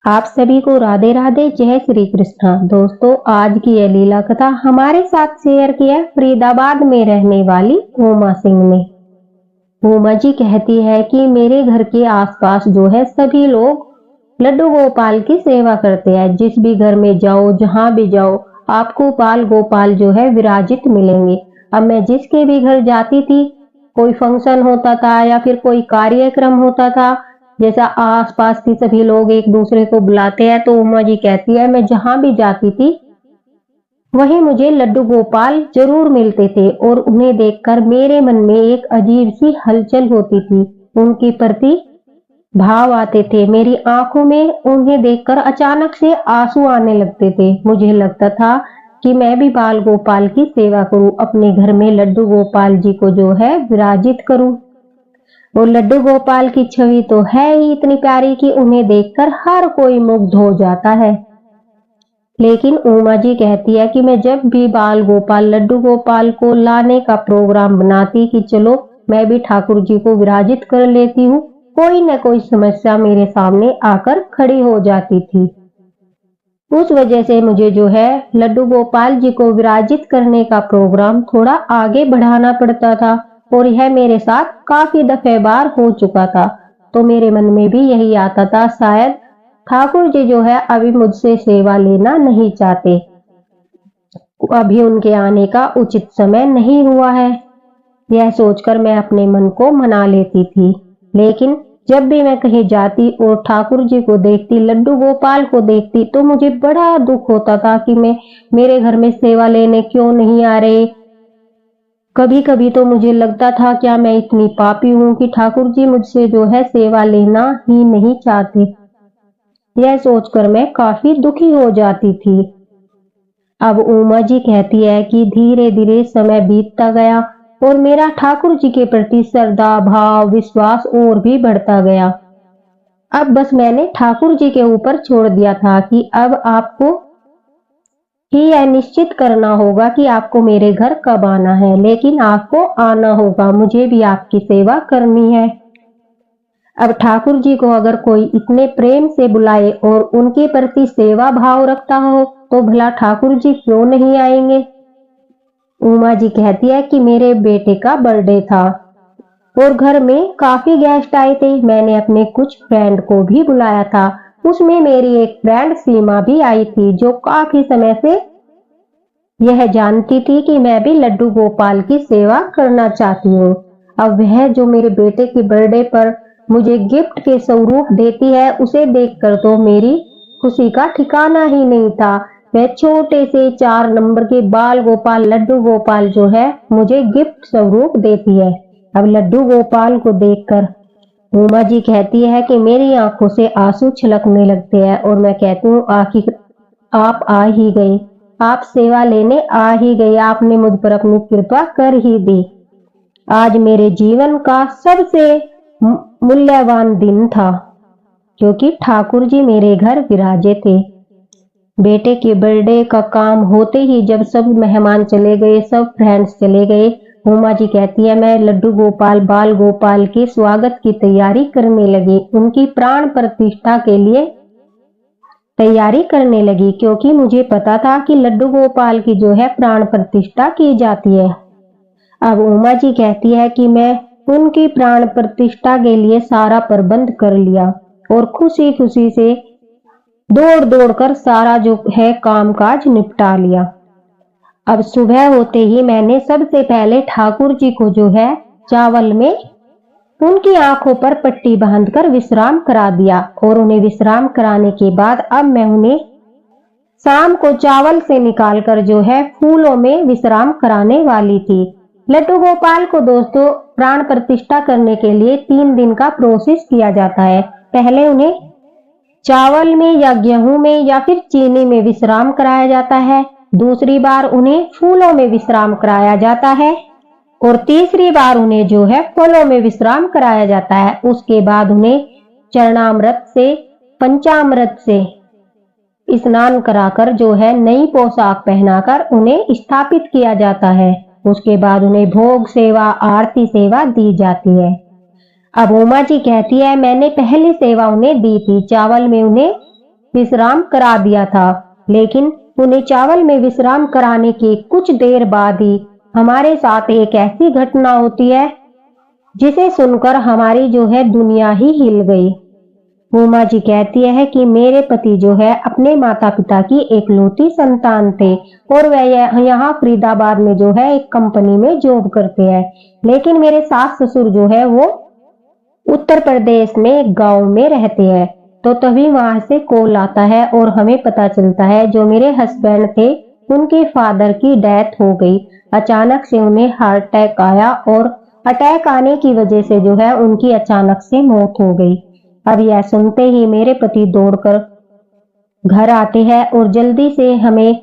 आप सभी को राधे राधे, जय श्री कृष्णा। दोस्तों, आज की यह लीला कथा हमारे साथ शेयर की है फरीदाबाद में रहने वाली उमा सिंह ने। उमा जी कहती है कि मेरे घर के आसपास जो है सभी लोग लड्डू गोपाल की सेवा करते हैं। जिस भी घर में जाओ, जहां भी जाओ, आपको बाल गोपाल जो है विराजित मिलेंगे। अब मैं जिसके भी घर जाती थी, कोई फंक्शन होता था या फिर कोई कार्यक्रम होता था, जैसा आसपास के सभी लोग एक दूसरे को बुलाते हैं, तो उमा जी कहती है मैं जहां भी जाती थी वहीं मुझे लड्डू गोपाल जरूर मिलते थे और उन्हें देखकर मेरे मन में एक अजीब सी हलचल होती थी। उनके प्रति भाव आते थे। मेरी आंखों में उन्हें देखकर अचानक से आंसू आने लगते थे। मुझे लगता था कि मैं भी बाल गोपाल की सेवा करूं, अपने घर में लड्डू गोपाल जी को जो है विराजित करूं। और लड्डू गोपाल की छवि तो है ही इतनी प्यारी कि उन्हें देखकर हर कोई मुग्ध हो जाता है। लेकिन उमा जी कहती है कि मैं जब भी बाल गोपाल लड्डू गोपाल को लाने का प्रोग्राम बनाती कि चलो मैं भी ठाकुर जी को विराजित कर लेती हूँ, कोई न कोई समस्या मेरे सामने आकर खड़ी हो जाती थी। उस वजह से मुझे जो है लड्डू गोपाल जी को विराजित करने का प्रोग्राम थोड़ा आगे बढ़ाना पड़ता था और यह मेरे साथ काफी दफे बार हो चुका था। तो मेरे मन में भी यही आता था, शायद ठाकुर जी जो है अभी मुझसे सेवा लेना नहीं चाहते, अभी उनके आने का उचित समय नहीं हुआ है। यह सोचकर मैं अपने मन को मना लेती थी। लेकिन जब भी मैं कहीं जाती और ठाकुर जी को देखती, लड्डू गोपाल को देखती, तो मुझे बड़ा दुख होता था कि मेरे घर में सेवा लेने क्यों नहीं आ रहे। कभी कभी तो मुझे लगता था क्या मैं इतनी पापी हूं कि ठाकुर जी मुझसे जो है सेवा लेना ही नहीं चाहते। यह सोचकर मैं काफी दुखी हो जाती थी। अब उमा जी कहती है कि धीरे धीरे समय बीतता गया और मेरा ठाकुर जी के प्रति श्रद्धा, भाव, विश्वास और भी बढ़ता गया। अब बस मैंने ठाकुर जी के ऊपर छोड़ दिया था कि अब आपको ही यह निश्चित करना होगा कि आपको मेरे घर कब आना है, लेकिन आपको आना होगा, मुझे भी आपकी सेवा करनी है। अब ठाकुर जी को अगर कोई इतने प्रेम से बुलाए और उनके प्रति सेवा भाव रखता हो तो भला ठाकुर जी क्यों नहीं आएंगे। उमा जी कहती है कि मेरे बेटे का बर्थडे था और घर में काफी गेस्ट आए थे। मैंने अपने कुछ फ्रेंड को भी बुलाया था। उसमें मेरी एक फ्रेंड सीमा भी आई थी, जो काफी समय से यह जानती थी कि मैं भी लड्डू गोपाल की सेवा करना चाहती हूँ। अब वह जो मेरे बेटे के बर्थडे पर मुझे गिफ्ट के स्वरूप देती है, उसे देखकर तो मेरी खुशी का ठिकाना ही नहीं था। वह छोटे से 4 नंबर के बाल गोपाल लड्डू गोपाल जो है मुझे गिफ्ट स्वरूप देती है। अब लड्डू गोपाल को देखकर उमा जी कहती है कि मेरी आंखों से आंसू छलकने लगते हैं और मैं कहती हूँ आखिर आप आ ही गए, आप सेवा लेने आ ही गए, आपने मुझ पर अपनी कृपा कर ही दी। आज मेरे जीवन का सबसे मूल्यवान दिन था क्योंकि ठाकुर जी मेरे घर विराजे थे। बेटे के बर्थडे का काम होते ही जब सब मेहमान चले गए, सब फ्रेंड्स चले गए, उमा जी कहती है मैं लड्डू गोपाल बाल गोपाल के स्वागत की तैयारी करने लगी, उनकी प्राण प्रतिष्ठा के लिए तैयारी करने लगी, क्योंकि मुझे पता था कि लड्डू गोपाल की जो है प्राण प्रतिष्ठा की जाती है। अब उमा जी कहती है कि मैं उनकी प्राण प्रतिष्ठा के लिए सारा प्रबंध कर लिया और खुशी खुशी से दौड़ दौड़ कर सारा जो है कामकाज निपटा लिया। अब सुबह होते ही मैंने सबसे पहले ठाकुर जी को जो है चावल में उनकी आंखों पर पट्टी बांधकर विश्राम करा दिया और उन्हें विश्राम कराने के बाद अब मैं उन्हें शाम को चावल से निकालकर जो है फूलों में विश्राम कराने वाली थी। लड्डू गोपाल को दोस्तों प्राण प्रतिष्ठा करने के लिए 3 दिन का प्रोसेस किया जाता है। पहले उन्हें चावल में या गेहूं में या फिर चीनी में विश्राम कराया जाता है, दूसरी बार उन्हें फूलों में विश्राम कराया जाता है और तीसरी बार उन्हें जो है फलों में विश्राम कराया जाता है। उसके बाद उन्हें चरणामृत से पंचामृत से स्नान कराकर जो है नई पोशाक पहनाकर उन्हें स्थापित किया जाता है। उसके बाद उन्हें भोग सेवा आरती सेवा दी जाती है। अब उमा जी कहती है मैंने पहली सेवा उन्हें दी थी, चावल में उन्हें विश्राम करा दिया था, लेकिन उन्हें चावल में विश्राम कराने के कुछ देर बाद ही हमारे साथ एक ऐसी घटना होती है जिसे सुनकर हमारी जो है दुनिया ही हिल गई। उमा जी कहती है कि मेरे पति जो है अपने माता पिता की एकलौती संतान थे और वह यहाँ फरीदाबाद में जो है एक कंपनी में जॉब करते हैं, लेकिन मेरे सास ससुर जो है वो उत्तर प्रदेश में एक गांव में रहते हैं। तो तभी वहां से कॉल आता है और हमें पता चलता है जो मेरे हस्बैंड थे उनके फादर की डेथ हो गई। अचानक से उन्हें हार्ट अटैक आया और अटैक आने की वजह से जो है उनकी अचानक से मौत हो गई। अब यह सुनते ही मेरे पति दौड़कर घर आते हैं और जल्दी से हमें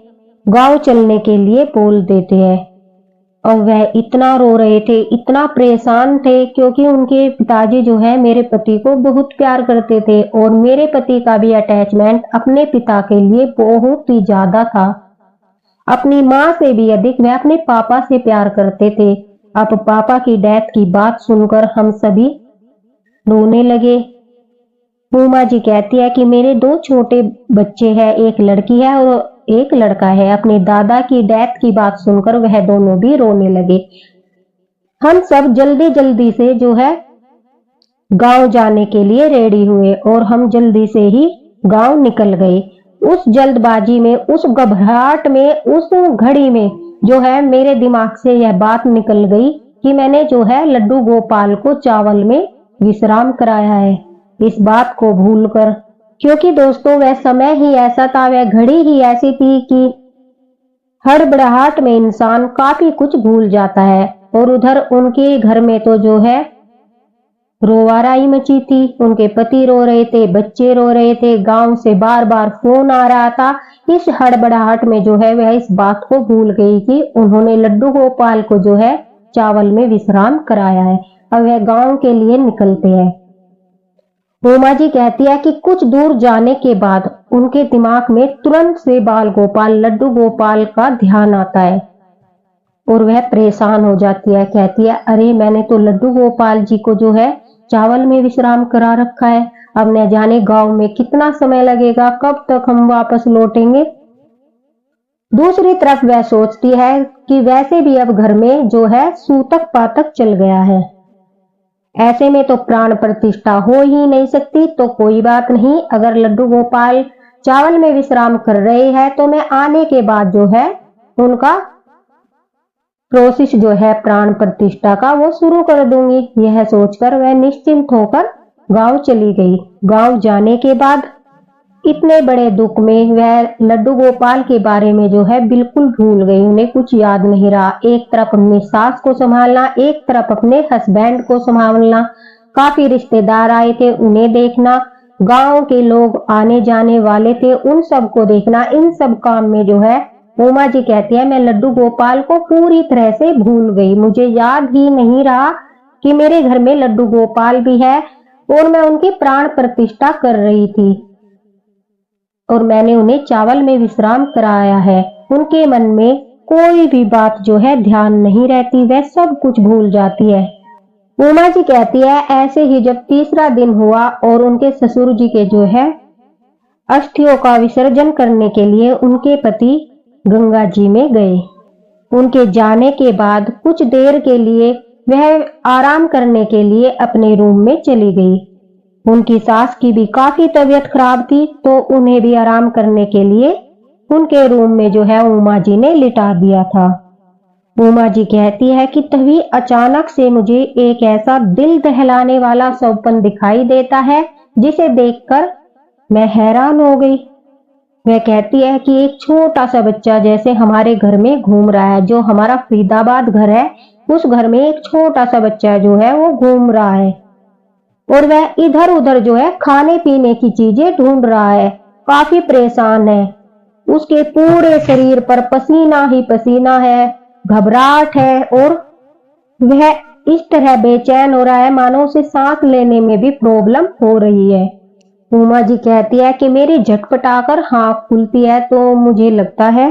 गांव चलने के लिए बोल देते हैं। और वह इतना रो रहे थे, इतना परेशान थे, क्योंकि उनके पिताजी जो है मेरे पति को बहुत प्यार करते थे और मेरे पति का भी अटैचमेंट अपने पिता के लिए बहुत ही ज्यादा था। अपनी माँ से भी अधिक वह अपने पापा से प्यार करते थे। अब पापा की डेथ की बात सुनकर हम सभी रोने लगे। उमा जी कहती है कि मेरे दो छोटे बच्चे हैं, एक लड़की है और एक लड़का है। अपने दादा की डेथ की बात सुनकर वह दोनों भी रोने लगे। हम सब जल्दी जल्दी से जो है गांव जाने के लिए रेडी हुए और हम जल्दी से ही गांव निकल गए। उस जल्दबाजी में, उस घबराहट में, उस घड़ी में जो है मेरे दिमाग से यह बात निकल गई कि मैंने जो है लड्डू गोपाल को चावल में विश्राम कराया है। इस बात को भूलकर, क्योंकि दोस्तों वह समय ही ऐसा था, वह घड़ी ही ऐसी थी कि हड़बड़ाहट में इंसान काफी कुछ भूल जाता है। और उधर उनके घर में तो जो है रोवाराई मची थी। उनके पति रो रहे थे, बच्चे रो रहे थे, गांव से बार बार फोन आ रहा था। इस हड़बड़ाहट में जो है वह इस बात को भूल गई कि उन्होंने लड्डू गोपाल को जो है चावल में विश्राम कराया है। अब वह गांव के लिए निकलते हैं। उमा जी कहती है कि कुछ दूर जाने के बाद उनके दिमाग में तुरंत से बाल गोपाल, लड्डू गोपाल का ध्यान आता है और वह परेशान हो जाती है। कहती है, अरे मैंने तो लड्डू गोपाल जी को जो है चावल में विश्राम करा रखा है। अब न जाने गांव में कितना समय लगेगा, कब तक हम वापस लौटेंगे। दूसरी तरफ वह सोचती है कि वैसे भी अब घर में जो है सूतक पातक चल गया है, ऐसे में तो प्राण प्रतिष्ठा हो ही नहीं सकती। तो कोई बात नहीं, अगर लड्डू गोपाल चावल में विश्राम कर रहे हैं तो मैं आने के बाद जो है उनका प्रोसेस जो है प्राण प्रतिष्ठा का वो शुरू कर दूंगी। यह सोचकर वह निश्चिंत होकर गांव चली गई। गांव जाने के बाद इतने बड़े दुख में वह लड्डू गोपाल के बारे में जो है बिल्कुल भूल गई। उन्हें कुछ याद नहीं रहा। एक तरफ अपनी सास को संभालना, एक तरफ अपने हस्बैंड को संभालना, काफी रिश्तेदार आए थे उन्हें देखना, गांव के लोग आने जाने वाले थे उन सबको देखना। इन सब काम में जो है उमा जी कहती है मैं लड्डू गोपाल को पूरी तरह से भूल गई। मुझे याद ही नहीं रहा कि मेरे घर में लड्डू गोपाल भी है और मैं उनकी प्राण प्रतिष्ठा कर रही थी और मैंने उन्हें चावल में विश्राम कराया है। उनके मन में कोई भी बात जो है ध्यान नहीं रहती, वह सब कुछ भूल जाती है। उमा जी कहती है ऐसे ही जब तीसरा दिन हुआ और उनके ससुर जी के जो है अस्थियों का विसर्जन करने के लिए उनके पति गंगा जी में गए। उनके जाने के बाद कुछ देर के लिए वह आराम करने के लिए अपने रूम में चली गई। उनकी सास की भी काफी तबीयत खराब थी तो उन्हें भी आराम करने के लिए उनके रूम में जो है उमा जी ने लिटा दिया था। उमा जी कहती है कि तभी अचानक से मुझे एक ऐसा दिल दहलाने वाला सपना दिखाई देता है जिसे देखकर मैं हैरान हो गई। वह कहती है कि एक छोटा सा बच्चा जैसे हमारे घर में घूम रहा है। जो हमारा फरीदाबाद घर है उस घर में एक छोटा सा बच्चा जो है वो घूम रहा है और वह इधर उधर जो है खाने पीने की चीजें ढूंढ रहा है, काफी परेशान है। उसके पूरे शरीर पर पसीना ही पसीना है, घबराहट है और वह इस तरह बेचैन हो रहा है मानो उसे सांस लेने में भी प्रॉब्लम हो रही है। उमा जी कहती है कि मेरी झटपटाकर आंख खुलती है तो मुझे लगता है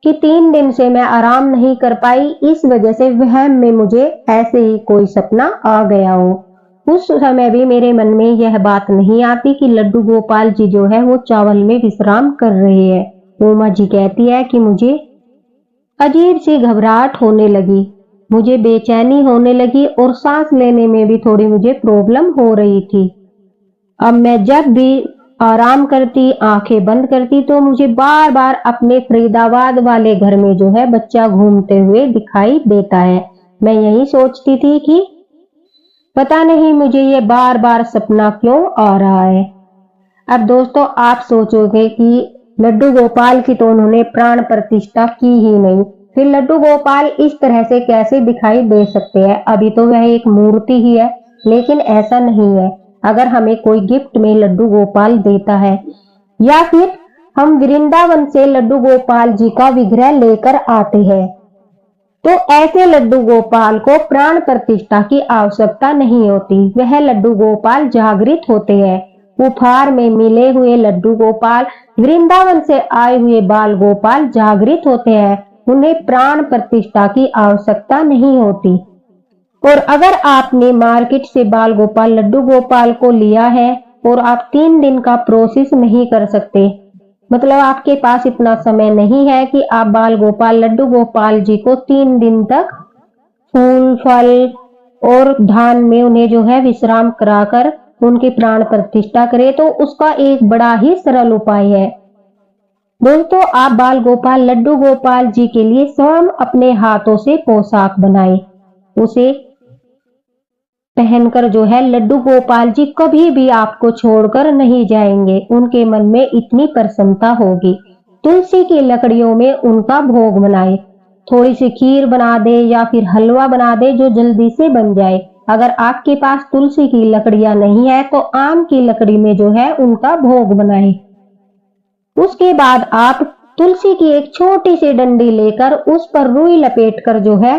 कि 3 दिन से मैं आराम नहीं कर पाई, इस वजह से वहम में मुझे ऐसे ही कोई सपना आ गया हो। उस समय भी मेरे मन में यह बात नहीं आती कि लड्डू गोपाल जी जो है वो चावल में विश्राम कर रहे हैं। उमा जी कहती है कि मुझे अजीब सी घबराहट होने लगी, मुझे बेचैनी होने लगी और सांस लेने में भी थोड़ी मुझे प्रॉब्लम हो रही थी। अब मैं जब भी आराम करती, आंखें बंद करती तो मुझे बार बार अपने फरीदाबाद वाले घर में जो है बच्चा घूमते हुए दिखाई देता है। मैं यही सोचती थी कि पता नहीं मुझे ये बार बार सपना क्यों आ रहा है। अब दोस्तों आप सोचोगे कि लड्डू गोपाल की तो उन्होंने प्राण प्रतिष्ठा की ही नहीं, फिर लड्डू गोपाल इस तरह से कैसे दिखाई दे सकते हैं, अभी तो वह एक मूर्ति ही है। लेकिन ऐसा नहीं है। अगर हमें कोई गिफ्ट में लड्डू गोपाल देता है या फिर हम वृंदावन से लड्डू गोपाल जी का विग्रह लेकर आते हैं तो ऐसे लड्डू गोपाल को प्राण प्रतिष्ठा की आवश्यकता नहीं होती। वह लड्डू गोपाल जागृत होते हैं। उपहार में मिले हुए लड्डू गोपाल, वृंदावन से आए हुए बाल गोपाल जागृत होते हैं। उन्हें प्राण प्रतिष्ठा की आवश्यकता नहीं होती। और अगर आपने मार्केट से बाल गोपाल लड्डू गोपाल को लिया है और आप 3 दिन का प्रोसेस नहीं कर सकते, मतलब आपके पास इतना समय नहीं है कि आप बाल गोपाल लड्डू गोपाल जी को 3 दिन तक फूल फल और धान में उन्हें जो है विश्राम कराकर उनकी प्राण प्रतिष्ठा करें, तो उसका एक बड़ा ही सरल उपाय है। दोस्तों आप बाल गोपाल लड्डू गोपाल जी के लिए स्वयं अपने हाथों से पोशाक बनाएं। उसे पहनकर जो है लड्डू गोपाल जी कभी भी आपको छोड़कर नहीं जाएंगे। उनके मन में इतनी प्रसन्नता होगी। तुलसी की लकड़ियों में उनका भोग बनाए। थोड़ी सी खीर बना दे या फिर हलवा बना दे जो जल्दी से बन जाए। अगर आपके पास तुलसी की लकड़ियां नहीं है तो आम की लकड़ी में जो है उनका भोग बनाए। उसके बाद आप तुलसी की एक छोटी सी डंडी लेकर उस पर रुई लपेटकर जो है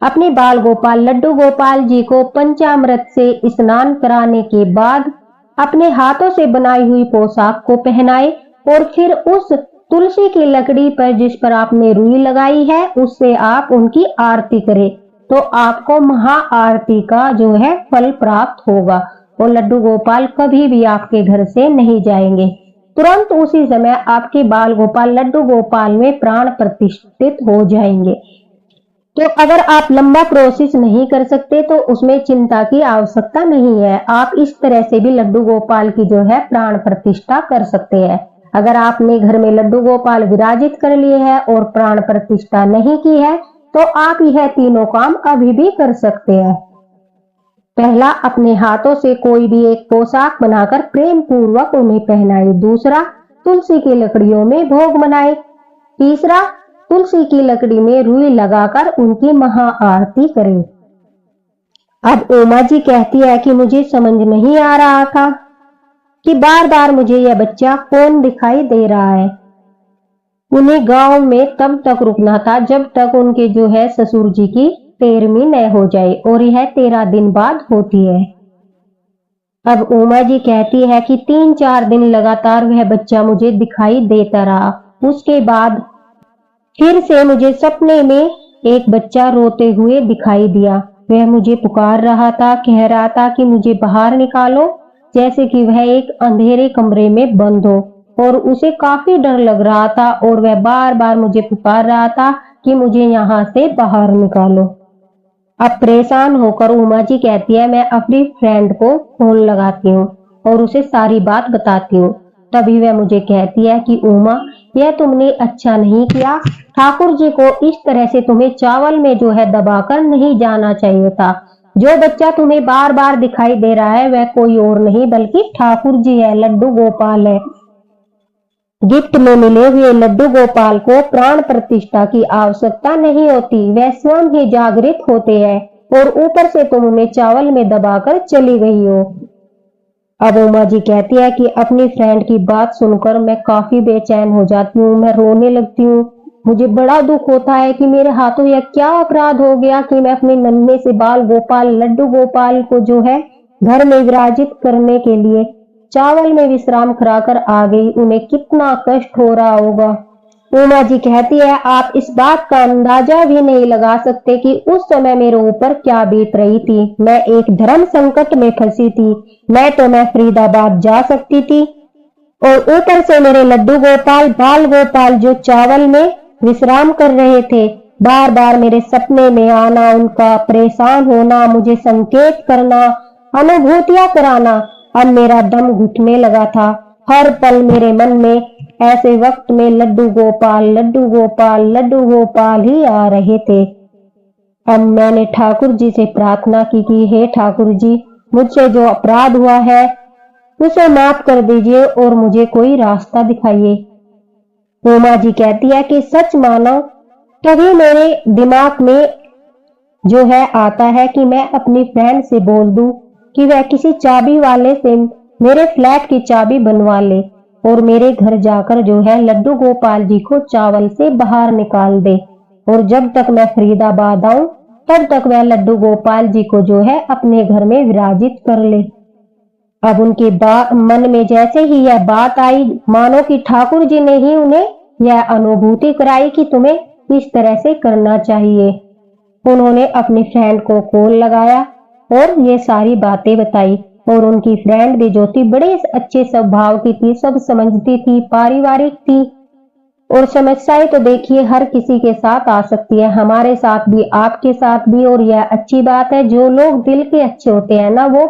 अपने बाल गोपाल लड्डू गोपाल जी को पंचामृत से स्नान कराने के बाद अपने हाथों से बनाई हुई पोशाक को पहनाए और फिर उस तुलसी की लकड़ी पर जिस पर आपने रुई लगाई है उससे आप उनकी आरती करें, तो आपको महा आरती का जो है फल प्राप्त होगा और लड्डू गोपाल कभी भी आपके घर से नहीं जाएंगे। तुरंत उसी समय आपके बाल गोपाल लड्डू गोपाल में प्राण प्रतिष्ठित हो जाएंगे। तो अगर आप लंबा प्रोसेस नहीं कर सकते तो उसमें चिंता की आवश्यकता नहीं है। आप इस तरह से भी लड्डू गोपाल की जो है प्राण प्रतिष्ठा कर सकते हैं। अगर आपने घर में लड्डू गोपाल विराजित कर लिए हैं और प्राण प्रतिष्ठा नहीं की है तो आप यह तीनों काम अभी भी कर सकते हैं। पहला, अपने हाथों से कोई भी एक पोशाक बनाकर प्रेम पूर्वक उन्हें पहनाए। दूसरा, तुलसी की लकड़ियों में भोग बनाए। तीसरा, तुलसी की लकड़ी में रुई लगाकर उनकी महा आरती करें। अब उमा जी कहती है कि मुझे समझ नहीं आ रहा था कि बार बार मुझे यह बच्चा कौन दिखाई दे रहा है। उन्हें गांव में तब तक रुकना था जब तक उनके जो है ससुर जी की 13वीं न हो जाए और यह 13 दिन बाद होती है। अब उमा जी कहती है कि 3-4 दिन लगातार वह बच्चा मुझे दिखाई देता रहा। उसके बाद फिर से मुझे सपने में एक बच्चा रोते हुए दिखाई दिया। वह मुझे पुकार रहा था, कह रहा था कि मुझे बाहर निकालो, जैसे कि वह एक अंधेरे कमरे में बंद हो और उसे काफी डर लग रहा था और वह बार बार मुझे पुकार रहा था कि मुझे यहाँ से बाहर निकालो। अब परेशान होकर उमा जी कहती है मैं अपनी फ्रेंड को फोन लगाती हूँ और उसे सारी बात बताती हूँ। तभी वह मुझे कहती है कि उमा, यह तुमने अच्छा नहीं किया। ठाकुर जी को इस तरह से तुम्हें चावल में जो है दबाकर नहीं जाना चाहिए था। जो बच्चा तुम्हें बार बार दिखाई दे रहा है वह कोई और नहीं बल्कि ठाकुर जी है, लड्डू गोपाल है। गिफ्ट में मिले हुए लड्डू गोपाल को प्राण प्रतिष्ठा की आवश्यकता नहीं होती, वह स्वयं ही जागृत होते हैं और ऊपर से तुम उन्हें चावल में दबाकर चली गई हो। अब उमा जी कहती है कि अपनी फ्रेंड की बात सुनकर मैं काफी बेचैन हो जाती हूँ, मैं रोने लगती हूँ। मुझे बड़ा दुख होता है कि मेरे हाथों यह क्या अपराध हो गया कि मैं अपने नन्हे से बाल गोपाल लड्डू गोपाल को जो है घर में विराजित करने के लिए चावल में विश्राम कराकर आ गई। उन्हें कितना कष्ट हो रहा होगा। उमा जी कहती है, आप इस बात का अंदाजा भी नहीं लगा सकते कि उस समय मेरे ऊपर क्या बीत रही थी। मैं एक धर्म संकट में फंसी थी। मैं फरीदाबाद जा सकती थी और ऊपर से मेरे लड्डू गोपाल, बाल गोपाल जो चावल में विश्राम कर रहे थे, बार बार मेरे सपने में आना, उनका परेशान होना, मुझे संकेत करना, अनुभूतियां कराना। अब मेरा दम घुटने लगा था। हर पल मेरे मन में ऐसे वक्त में लड्डू गोपाल, लड्डू गोपाल, लड्डू गोपाल ही आ रहे थे। अब मैंने ठाकुर जी से प्रार्थना की कि हे ठाकुर जी, मुझसे जो अपराध हुआ है उसे माफ कर दीजिए और मुझे कोई रास्ता दिखाइए। उमा जी कहती है कि सच मानो, तभी मेरे दिमाग में जो है आता है कि मैं अपनी फ्रेंड से बोल दूं कि वह किसी चाबी वाले से मेरे फ्लैट की चाबी बनवा ले और मेरे घर जाकर जो है लड्डू गोपाल जी को चावल से बाहर निकाल दे, और जब तक मैं फरीदाबाद आऊं तब तक वह लड्डू गोपाल जी को जो है अपने घर में विराजित कर ले। अब उनके मन में जैसे ही यह बात आई, मानो कि ठाकुर जी ने ही उन्हें यह अनुभूति कराई कि तुम्हें इस तरह से करना चाहिए। उन्होंने अपनी फ्रेंड को कॉल लगाया और ये सारी बातें बताई, और उनकी फ्रेंड भी जो थी बड़े अच्छे स्वभाव की थी, सब समझती थी, पारिवारिक थी। और समस्याएं तो देखिए हर किसी के साथ आ सकती है, हमारे साथ भी, आपके साथ भी, और यह अच्छी बात है। जो लोग दिल के अच्छे होते हैं ना, वो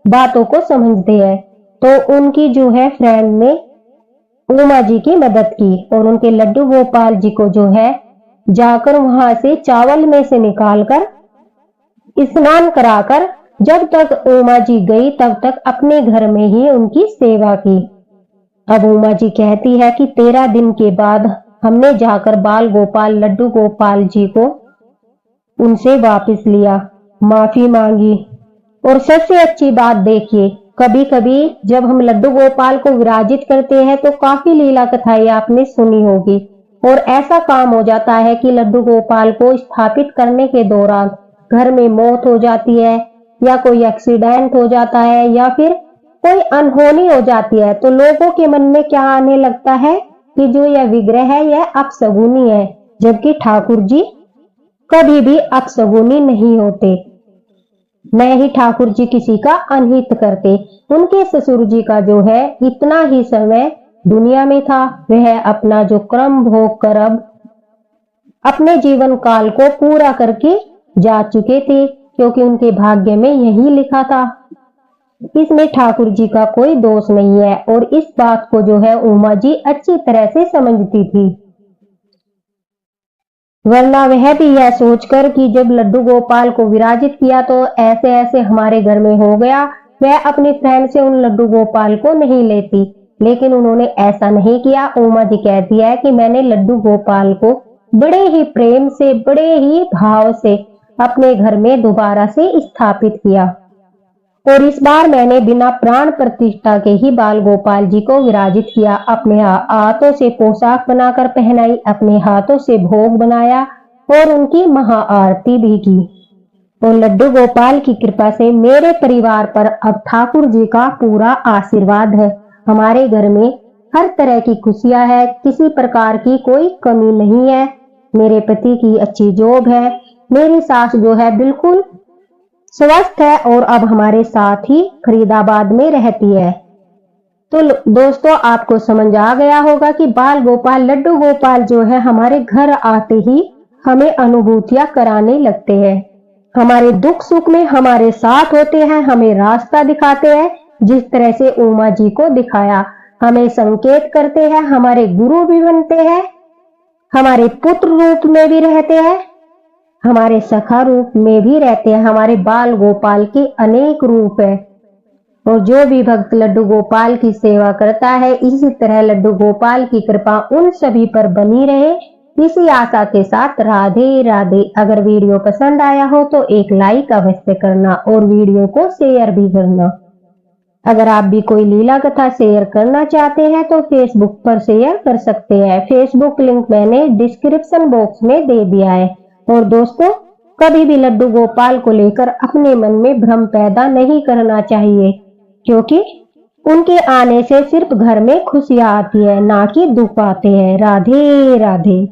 बातों को समझते हैं। तो उनकी जो है फ्रेंड ने उमा जी की मदद की और उनके लड्डू गोपाल जी को जो है जाकर वहां से चावल में से निकालकर स्नान कराकर, जब तक उमा जी गई तब तक अपने घर में ही उनकी सेवा की। अब उमा जी कहती है कि 13 दिन के बाद हमने जाकर बाल गोपाल, लड्डू गोपाल जी को उनसे वापस लिया, माफी मांगी। और सबसे अच्छी बात देखिए, कभी कभी जब हम लड्डू गोपाल को विराजित करते हैं तो काफी लीला कथाएं आपने सुनी होगी, और ऐसा काम हो जाता है कि लड्डू गोपाल को स्थापित करने के दौरान घर में मौत हो जाती है, या कोई एक्सीडेंट हो जाता है, या फिर कोई अनहोनी हो जाती है, तो लोगों के मन में क्या आने लगता है कि जो यह विग्रह है यह अपशगुनी है, जबकि ठाकुर जी कभी भी अपशगुनी नहीं होते। न ही ठाकुर जी किसी का अनहित करते। उनके ससुर जी का जो है इतना ही समय दुनिया में था, वह अपना जो क्रम भोग कर अब अपने जीवन काल को पूरा करके जा चुके थे, क्योंकि उनके भाग्य में यही लिखा था। इसमें ठाकुर जी का कोई दोष नहीं है, और इस बात को जो है उमा जी अच्छी तरह से समझती थी। वरना वह भी यह सोचकर कि जब लड्डू गोपाल को विराजित किया तो ऐसे ऐसे हमारे घर में हो गया, वह अपनी फ्रेंड से उन लड्डू गोपाल को नहीं लेती, लेकिन उन्होंने ऐसा नहीं किया। उमा जी कहती है कि मैंने लड्डू गोपाल को बड़े ही प्रेम से, बड़े ही भाव से अपने घर में दोबारा से स्थापित किया, और इस बार मैंने बिना प्राण प्रतिष्ठा के ही बाल गोपाल जी को विराजित किया। अपने हाथों से पोशाक बनाकर पहनाई, अपने हाथों से भोग बनाया और उनकी महा आरती भी की। और लड्डू गोपाल की कृपा से मेरे परिवार पर अब ठाकुर जी का पूरा आशीर्वाद है। हमारे घर में हर तरह की खुशियां है, किसी प्रकार की कोई कमी नहीं है। मेरे पति की अच्छी जॉब है, मेरी सास जो है बिल्कुल स्वस्थ है और अब हमारे साथ ही फरीदाबाद में रहती है। तो दोस्तों, आपको समझ आ गया होगा कि बाल गोपाल, लड्डू गोपाल जो है हमारे घर आते ही हमें अनुभूतियां कराने लगते हैं, हमारे दुख सुख में हमारे साथ होते हैं, हमें रास्ता दिखाते हैं, जिस तरह से उमा जी को दिखाया, हमें संकेत करते हैं, हमारे गुरु भी बनते हैं, हमारे पुत्र रूप में भी रहते हैं, हमारे सखा रूप में भी रहते हैं। हमारे बाल गोपाल के अनेक रूप है, और जो भी भक्त लड्डू गोपाल की सेवा करता है, इसी तरह लड्डू गोपाल की कृपा उन सभी पर बनी रहे, इसी आशा के साथ राधे राधे। अगर वीडियो पसंद आया हो तो एक लाइक अवश्य करना और वीडियो को शेयर भी करना। अगर आप भी कोई लीला कथा शेयर करना चाहते हैं तो फेसबुक पर शेयर कर सकते हैं। फेसबुक लिंक मैंने डिस्क्रिप्शन बॉक्स में दे दिया है। और दोस्तों, कभी भी लड्डू गोपाल को लेकर अपने मन में भ्रम पैदा नहीं करना चाहिए, क्योंकि उनके आने से सिर्फ घर में खुशियां आती है, ना कि दुख आते हैं। राधे राधे।